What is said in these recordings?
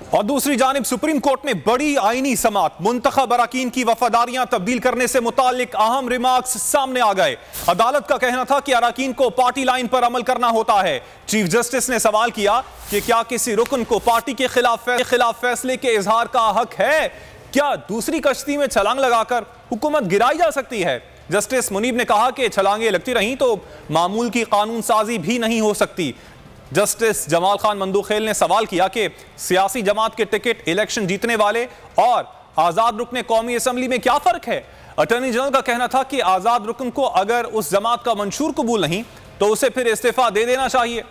और दूसरी जानिब सुप्रीम कोर्ट में बड़ी आईनी समाअत, मुंतखब अराकीन की वफादारियां तब्दील करने से मुतालिक अहम रिमार्क्स सामने आ गए। अदालत का कहना था कि अराकीन को पार्टी लाइन पर अमल करना होता है। चीफ जस्टिस ने सवाल किया कि क्या किसी रुकन को पार्टी के खिलाफ फैसले के इजहार का हक है? क्या दूसरी कश्ती में छलांग लगाकर हुकूमत गिराई जा सकती है? जस्टिस मुनीब ने कहा कि छलांगे लगती रहीं तो मामूल की कानून साजी भी नहीं हो सकती। जस्टिस जमाल खान मंदोखेल ने सवाल किया कि सियासी जमात के टिकट इलेक्शन जीतने वाले और आजाद रुकन कौमी असम्बली में क्या फर्क है? अटॉर्नी जनरल का कहना था कि आजाद रुकन को अगर उस जमात का मंशूर कबूल नहीं तो उसे फिर इस्तीफा दे देना चाहिए।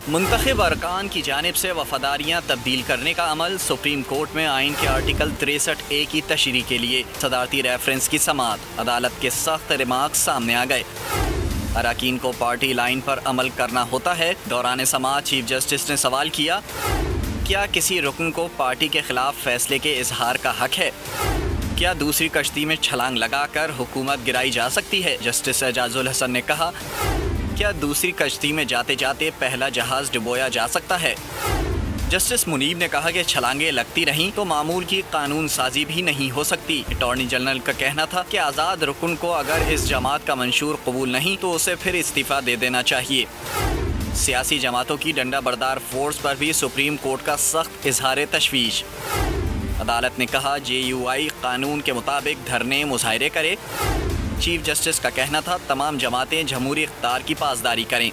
मुंतखब अरकान की जानिब से वफादारियाँ तब्दील करने का अमल सुप्रीम कोर्ट में आइन के आर्टिकल 63A की तशरीह के लिए सदारती रेफरेंस की समाअत, अदालत के सख्त रिमार्क्स सामने आ गए। अराकीन को पार्टी लाइन पर अमल करना होता है। दौरान समाअत चीफ जस्टिस ने सवाल किया, क्या किसी रुकन को पार्टी के खिलाफ फैसले के इजहार का हक है? क्या दूसरी कश्ती में छलांग लगाकर हुकूमत गिराई जा सकती है? जस्टिस एजाजुल हसन ने कहा, क्या दूसरी कश्ती में जाते जाते पहला जहाज डुबोया जा सकता है? जस्टिस मुनीब ने कहा कि छलांगे लगती रहीं तो मामूल की कानून साजी भी नहीं हो सकती। अटॉर्नी जनरल का कहना था कि आज़ाद रुकन को अगर इस जमात का मंशूर कबूल नहीं तो उसे फिर इस्तीफा दे देना चाहिए। सियासी जमातों की डंडा बरदार फोर्स पर भी सुप्रीम कोर्ट का सख्त इजहार तशवीश। अदालत ने कहा, JUI कानून के मुताबिक धरने मुजाहरे करे। चीफ जस्टिस का कहना था, तमाम जमातें जमहूरी इख्तियार की पासदारी करें।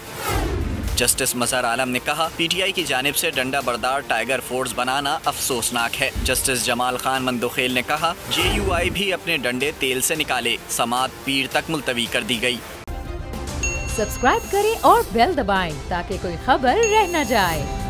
जस्टिस मजहर आलम ने कहा, PTI की जानिब से डंडा बरदार टाइगर फोर्स बनाना अफसोसनाक है। जस्टिस जमाल खान मंदोखेल ने कहा, JUI भी अपने डंडे तेल से निकाले। समाअत पीर तक मुलतवी कर दी गई। सब्सक्राइब करें और बेल दबाएं ताकि कोई खबर रह न जाए।